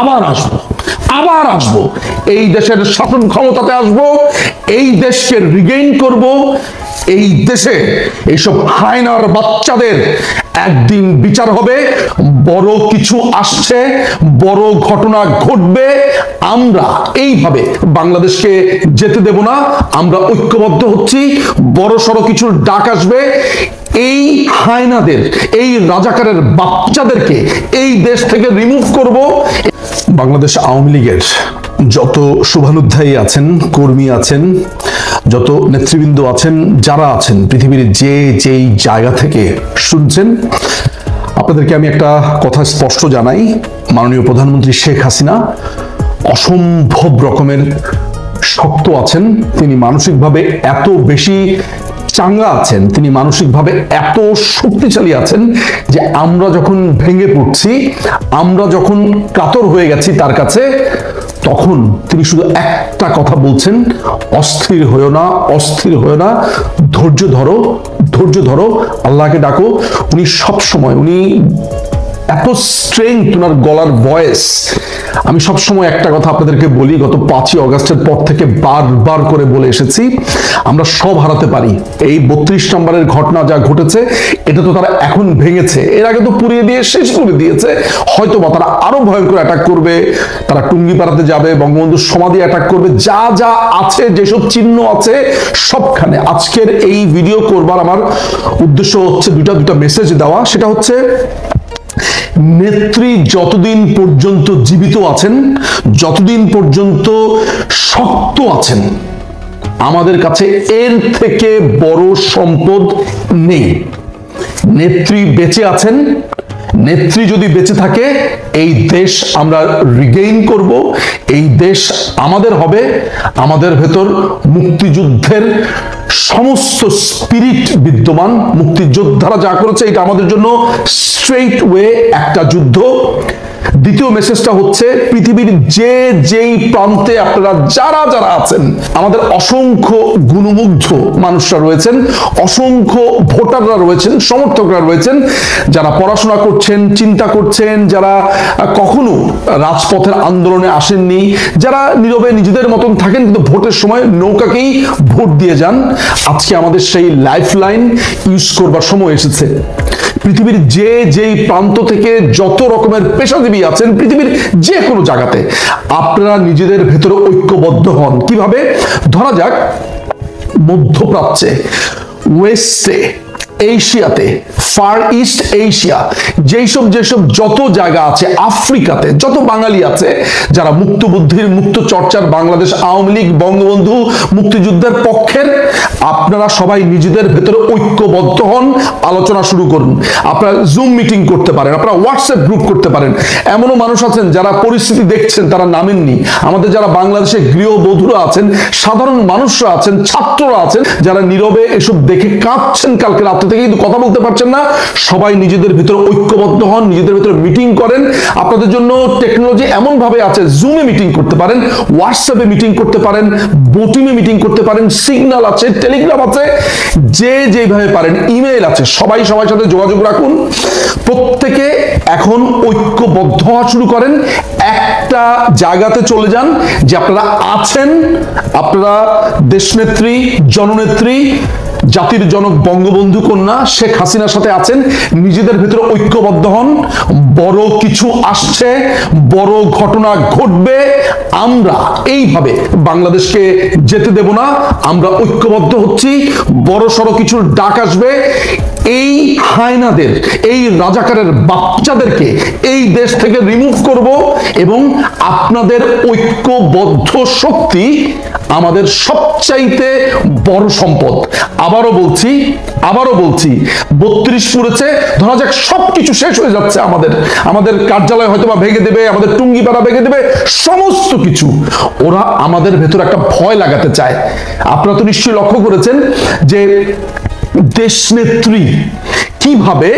আবার আসবো এই দেশের শাসন ক্ষমতাতে আসবো, এই দেশকে রিগেইন করব, এই দেশে এইসব হায়নার বাচ্চাদের একদিন বিচার হবে। বড় কিছু আসছে, বড় ঘটনা ঘটবে। আমরা এইভাবে বাংলাদেশকে যেতে দেব না। আমরা ঐক্যবদ্ধ হচ্ছি। বড় সড়ো কিছুর ডাক আসবে। এই হায়নাদের, এই রাজাকারের বাচ্চাদেরকে এই দেশ থেকে রিমুভ করব। বাংলাদেশ আওয়ামী লীগের যত শুভানুধ্যায়ী আছেন, কর্মী আছেন, যত নেতৃবৃন্দ আছেন, যারা আছেন পৃথিবীর যেই জায়গা থেকে শুনছেন, আপনাদেরকে আমি একটা কথা স্পষ্ট জানাই। মাননীয় প্রধানমন্ত্রী শেখ হাসিনা অসম্ভব রকমের শক্ত আছেন। তিনি মানসিকভাবে এত বেশি চাঙ্গা আছেন, তিনি মানসিকভাবে এত শক্তিশালী আছেন যে আমরা যখন ভেঙে পড়ছি, আমরা যখন কাতর হয়ে গেছি তার কাছে, তখন তিনি শুধু একটা কথা বলছেন, অস্থির হয়েও না, অস্থির হয়েও না, ধৈর্য ধরো, ধৈর্য ধরো, আল্লাহকে ডাকো। উনি সবসময়, উনি এত স্ট্রেংথ ওনার গলার ভয়েস। আমি সবসময় একটা কথা আপনাদেরকে বলি, গত 5ই অগাস্টের পর থেকে বারবার করে বলে এসেছি, আমরা সব হারাতে পারি। এই 32 নম্বরের ঘটনা যা ঘটেছে, এটা তো তারা এখন ভেঙেছে, এর আগে তো পুড়িয়ে দিয়ে শেষ করে দিয়েছে। হয়তোবা তারা আরো ভয়ঙ্কর অ্যাটাক করবে, তারা টুঙ্গিপাড়াতে যাবে, বঙ্গবন্ধুর সমাধি অ্যাটাক করবে, যা যা আছে, যেসব চিহ্ন আছে সবখানে। আজকের এই ভিডিও করবার আমার উদ্দেশ্য হচ্ছে দুটা মেসেজ দেওয়া। সেটা হচ্ছে, নেত্রী যতদিন পর্যন্ত জীবিত আছেন, যতদিন পর্যন্ত শক্ত আছেন, আমাদের কাছে এর থেকে বড় সম্পদ নেই। নেত্রী বেঁচে আছেন, নেত্রী যদি বেঁচে থাকে, এই দেশ আমরা রিগেইন করব, এই দেশ আমাদের হবে। আমাদের ভেতর মুক্তিযুদ্ধের সমস্ত স্পিরিট বিদ্যমান। মুক্তিযোদ্ধারা যা করেছে, এটা আমাদের জন্য স্ট্রেইট ওয়ে একটা যুদ্ধ। দ্বিতীয় মেসেজটা হচ্ছে, পৃথিবীর যেই প্রান্তে আপনারা যারা যারা আছেন, আমাদের অসংখ্য গুণমুগ্ধ মানুষরা রয়েছেন, অসংখ্য ভোটাররা রয়েছেন, সমর্থকরা রয়েছেন, যারা পড়াশোনা করছেন, চিন্তা করছেন, যারা কখনো রাজপথের আন্দোলনে আসেননি, যারা নীরবে নিজেদের মতন থাকেন, কিন্তু ভোটের সময় নৌকাকেই ভোট দিয়ে যান। আজকে আমাদের সেই লাইফ লাইন ইউজ করবার সময় এসেছে। পৃথিবীর যেই প্রান্ত থেকে যত রকমের পেশাজীবী আছেন, পৃথিবীর যে কোনো জায়গাতে, আপনারা নিজেদের ভেতরে ঐক্যবদ্ধ হন। কিভাবে? ধরা যাক মধ্যপ্রাচ্যে, ওয়েস্টে, এশিয়াতে, ফার ইস্ট এশিয়া, যেসব যত জায়গা আছে, আফ্রিকাতে যত বাঙালি আছে, যারা মুক্ত বুদ্ধির, মুক্ত চর্চার, বাংলাদেশ আওয়ামী লীগ, বঙ্গবন্ধু, মুক্তিযুদ্ধের পক্ষের, আপনারা সবাই নিজেদের ভেতরে ঐক্যবদ্ধ হন, আলোচনা শুরু করুন। আপনারা জুম মিটিং করতে পারেন, আপনারা হোয়াটসঅ্যাপ গ্রুপ করতে পারেন। এমনও মানুষ আছেন যারা পরিস্থিতি দেখছেন, তারা নামেননি। আমাদের যারা বাংলাদেশে গৃহবধূরা আছেন, সাধারণ মানুষরা আছেন, ছাত্ররা আছেন, যারা নীরবে এসব দেখে কাঁদছেন কালকে রাত্রে থেকে, কিন্তু কথা বলতে পারছেন না। সবাই নিজেদের ভিতরে ঐক্যবদ্ধ হন, নিজেদের ভিতরে মিটিং করেন। আপনাদের জন্য টেকনোলজি এমন ভাবে আছে, জুমে মিটিং করতে পারেন, হোয়াটসঅ্যাপে মিটিং করতে পারেন, বোটিমে মিটিং করতে পারেন, সিগন্যাল আছে, টেলিগ্রাম আছে, যেভাবে পারেন, ইমেইল আছে। সবাই সবার সাথে যোগাযোগ রাখুন। প্রত্যেকে এখন ঐক্যবদ্ধ হওয়া শুরু করেন। একটা জায়গাতে চলে যান যে আপনারা আছেন, আপনারা দেশনেত্রী, জননেত্রী, জাতির জনক বঙ্গবন্ধু কন্যা শেখ হাসিনার সাথে আছেন। নিজেদের ভিতরে ঐক্যবদ্ধ হন। বড় কিছু আসছে, বড় ঘটনা ঘটবে। আমরা এইভাবে বাংলাদেশকে যেতে দেব না। আমরা ঐক্যবদ্ধ হচ্ছি। বড় সড়ো কিছুর ডাক আসবে। এই হায়নাদের, এই রাজাকারের বাচ্চাদেরকে এই দেশ থেকে রিমুভ করব, এবং আপনাদের ঐক্যবদ্ধ শক্তি আমাদের সবচাইতে বড় সম্পদ। আবারও বলছি 32 পুড়েছে, ধরা যাক সবকিছু শেষ হয়ে যাচ্ছে, আমাদের কার্যালয় হয়তো বা ভেঙে দেবে, আমাদের টুঙ্গিপাড়া ভেঙে দেবে, সমস্ত কিছু। ওরা আমাদের ভেতর একটা ভয় লাগাতে চায়। আপনারা তো নিশ্চয়ই লক্ষ্য করেছেন যে দেশনেত্রী কিভাবে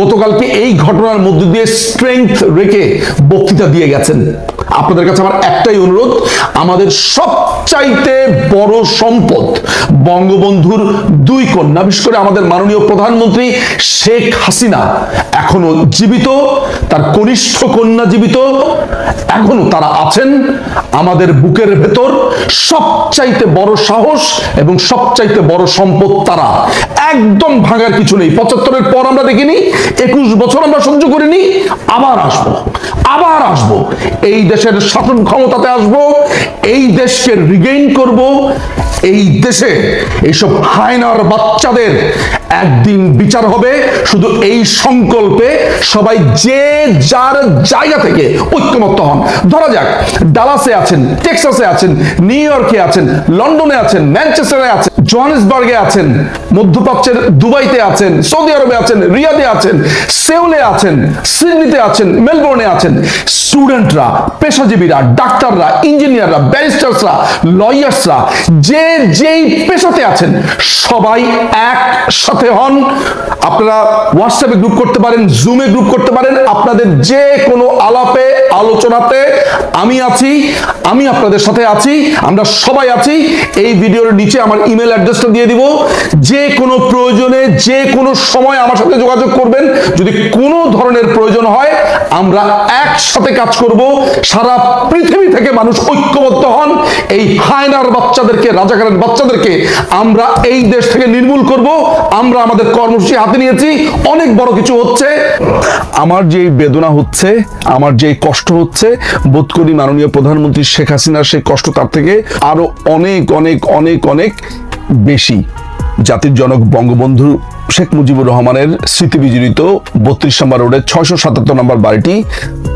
গতকালকে এই ঘটনার মধ্য দিয়ে স্ট্রেংথ রেখে বক্তৃতা দিয়ে গেছেন। আপনাদের কাছে আমার একটাই অনুরোধ, আমাদের সব সবচাইতে বড় সম্পদ বঙ্গবন্ধুর দুই কন্যা, বিশেষ করে আমাদের মাননীয় প্রধানমন্ত্রী শেখ হাসিনা এখনো জীবিত, তার কনিষ্ঠ কন্যা জীবিত, এখনো তারা আছেন আমাদের বুকের ভেতর। সবচাইতে বড় সাহস এবং সবচাইতে বড় সম্পদ তারা, একদম ভাঙার কিছু নেই। 75-এর পর আমরা দেখিনি, 21 বছর আমরা সহ্য করিনি, আবার আসবো, এই দেশের শাসন ক্ষমতাতে আসবো, এই দেশকে রিগেইন করব, এই দেশে এইসব হায়নার বাচ্চাদের একদিন বিচার হবে। শুধু এই সংকল্পে সবাই যে যার জায়গা থেকে ঐক্যমত্য হন। ধরা যাক ডালাসে আছেন, টেক্সাসে আছেন, নিউ ইয়র্কে আছেন, লন্ডনে আছেন, ম্যানচেস্টারে আছেন, জোহানেসবার্গে আছেন, মধ্যপ্রাচ্যের দুবাইতে আছেন, সৌদি আরবে আছেন, রিয়াদে আছেন, সেউলে আছেন, সিডনিতে আছেন, মেলবোর্নে আছেন, স্টুডেন্টরা, পেশাজীবীরা, ডাক্তাররা, ইঞ্জিনিয়াররা, ব্যারিস্টার্সরা, লয়ার্সরা, যে যেই পেশাতে আছেন সবাই একসাথে হন। আপনারা হোয়াটসঅ্যাপে গ্রুপ করতে পারেন, জুমে গ্রুপ করতে পারেন, আপনাদের যে কোনো আলাপে আলোচনাতে আমি আছি, আমি আপনাদের সাথে আছি, আমরা সবাই আছি। এই ভিডিওর নিচে আমার ইমেল অ্যাড্রেসটা দিয়ে দিব। যে কোনো প্রয়োজনে যে কোনো সময় আমার সাথে যোগাযোগ করবেন। যদি কোনো ধরনের প্রয়োজন হয় আমরা একসাথে কাজ করব। সারা পৃথিবী থেকে মানুষ ঐক্যবদ্ধ হন। এই হায়নার বাচ্চাদেরকে, রাজাকারের বাচ্চাদেরকে আমরা এই দেশ থেকে নির্মূল করব। আমরা আমাদের কর্মসূচি হাতে নিয়েছি, অনেক বড় কিছু হচ্ছে। আমার যে বেদনা হচ্ছে, আমার যে কষ্ট হচ্ছে, বোধ করি মাননীয় প্রধানমন্ত্রী শেখ হাসিনার সেই কষ্ট তার থেকে আরো অনেক অনেক অনেক অনেক বেশি। জাতির জনক বঙ্গবন্ধু শেখ মুজিবুর রহমানের স্মৃতি বিজড়িত 32 নম্বর রোডের 677 নম্বর বাড়িটি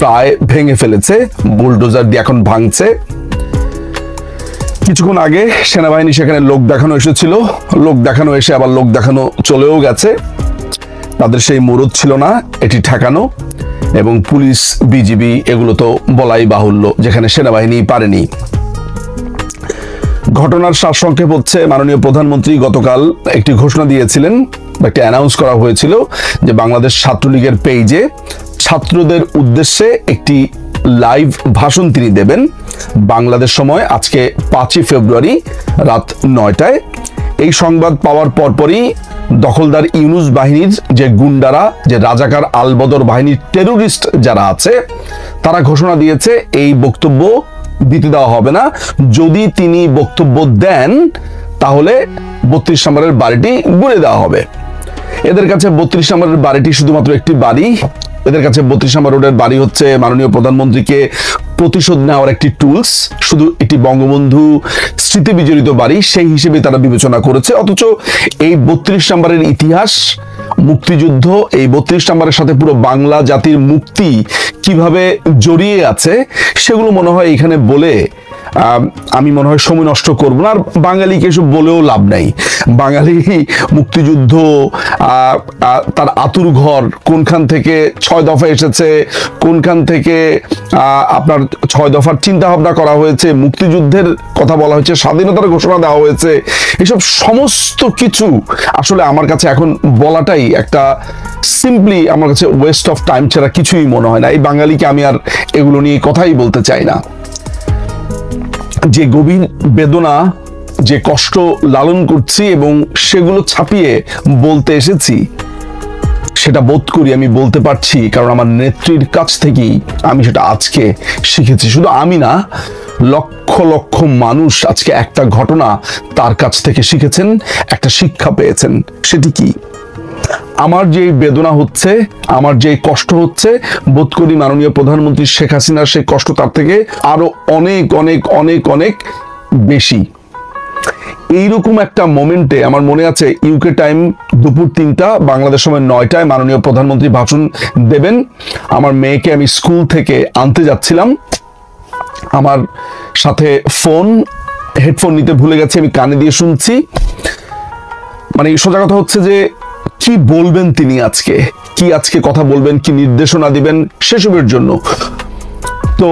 প্রায় ভেঙে ফেলেছে, বুলডোজার দিয়ে এখন ভাঙছে। কিছুক্ষণ আগে সেনাবাহিনী সেখানে লোক দেখানো এসেছিল, লোক দেখানো এসে আবার লোক দেখানো চলেও গেছে। তাদের সেই মুরদ ছিল না এটি ঠেকানো, এবং পুলিশ, বিজিবি এগুলো তো বলাই বাহুল্য, যেখানে সেনাবাহিনী পারেনি। ঘটনার সারসংক্ষেপ হচ্ছে, মাননীয় প্রধানমন্ত্রী গতকাল একটি ঘোষণা দিয়েছিলেন, একটি অ্যানাউন্স করা হয়েছিল যে বাংলাদেশ ছাত্রলীগের পেজে ছাত্রদের উদ্দেশ্যে একটি লাইভ ভাষণ তিনি দেবেন বাংলাদেশ সময় আজকে 5 ফেব্রুয়ারি রাত 9টায়। এই সংবাদ পাওয়ার পরপরই দখলদার ইউনুস বাহিনীর যে গুন্ডারা, যে রাজাকার আলবদর বাহিনীর টেরোরিস্ট যারা আছে, তারা ঘোষণা দিয়েছে এই বক্তব্য দিতে দেওয়া হবে না। যদি তিনি বক্তব্য দেন তাহলে 32 নম্বরের বাড়িটি গুঁড়ে দেওয়া হবে। এদের কাছে 32 নম্বরের বাড়িটি শুধুমাত্র একটি বাড়ি। এদের কাছে 32 নম্বর রোডের বাড়ি হচ্ছে মাননীয় প্রধানমন্ত্রীকে প্রতিশোধ নেওয়ার একটি টুলস। শুধু এটি বঙ্গবন্ধু স্মৃতি বিজড়িত বাড়ি সেই হিসেবে তারা বিবেচনা করেছে। অথচ এই 32 নম্বরের ইতিহাস, মুক্তিযুদ্ধ, এই 32 নম্বরের সাথে পুরো বাংলা জাতির মুক্তি কিভাবে জড়িয়ে আছে সেগুলো মনে হয় এখানে বলে আমি মনে হয় সময় নষ্ট করব না। আর বাঙালিকে এসব বলেও লাভ নাই। বাঙালি মুক্তিযুদ্ধ, তার আতুর ঘর, কোনখান থেকে 6 দফা এসেছে, কোনখান থেকে আপনার 6 দফার চিন্তা ভাবনা করা হয়েছে, মুক্তিযুদ্ধের কথা বলা হয়েছে, স্বাধীনতার ঘোষণা দেওয়া হয়েছে, এসব সমস্ত কিছু আসলে আমার কাছে এখন বলাটাই একটা সিম্পলি আমার কাছে ওয়েস্ট অফ টাইম ছাড়া কিছুই মনে হয় না। এই বাঙালিকে আমি আর এগুলো নিয়ে কথাই বলতে চাই না। যে গভীর বেদনা, যে কষ্ট লালন করছি এবং সেগুলো ছাপিয়ে বলতে এসেছি, সেটা বোধ করি আমি বলতে পারছি কারণ আমার নেত্রীর কাছ থেকেই আমি সেটা আজকে শিখেছি। শুধু আমি না, লক্ষ লক্ষ মানুষ আজকে একটা ঘটনা তার কাছ থেকে শিখেছেন, একটা শিক্ষা পেয়েছেন। সেটি কি? আমার যে বেদনা হচ্ছে, আমার যে কষ্ট হচ্ছে, বোধ করি মাননীয় প্রধানমন্ত্রী শেখ হাসিনার সেই কষ্ট তার থেকে আরো অনেক অনেক অনেক অনেক বেশি। এইরকম একটা মোমেন্টে আমার মনে আছে ইউকে টাইম দুপুর 3টা, বাংলাদেশ সময় 9টায় মাননীয় প্রধানমন্ত্রী ভাষণ দেবেন। আমার মেয়েকে আমি স্কুল থেকে আনতে যাচ্ছিলাম, আমার সাথে হেডফোন নিতে ভুলে গেছি, আমি কানে দিয়ে শুনছি। মানে সোজা কথা হচ্ছে যে কি বলবেন তিনি আজকে কথা বলবেন, কি নির্দেশনা দিবেন সেসবের জন্য। তো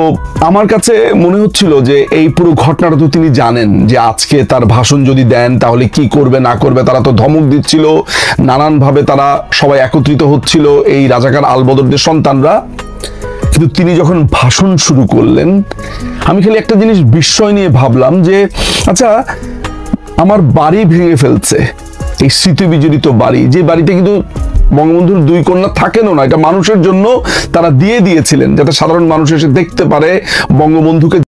আমার কাছে মনে হচ্ছিল যে এই পুরো ঘটনাটা তো তিনি জানেন যে আজকে তার ভাষণ যদি দেন তাহলে কি করবে না করবে। তারা তো ধমক দিচ্ছিল, নানানভাবে তারা সবাই একত্রিত হচ্ছিল, এই রাজাকার আলবদরদের সন্তানরা। কিন্তু তিনি যখন ভাষণ শুরু করলেন, আমি খালি একটা জিনিস বিস্ময় নিয়ে ভাবলাম যে আচ্ছা, আমার বাড়ি ভেঙে ফেলছে, এই স্মৃতি বিজড়িত বাড়ি, যে বাড়িটা কিন্তু বঙ্গবন্ধুর দুই কন্যা থাকেনও না, এটা মানুষের জন্য তারা দিয়ে দিয়েছিলেন যাতে সাধারণ মানুষ এসে দেখতে পারে বঙ্গবন্ধুকে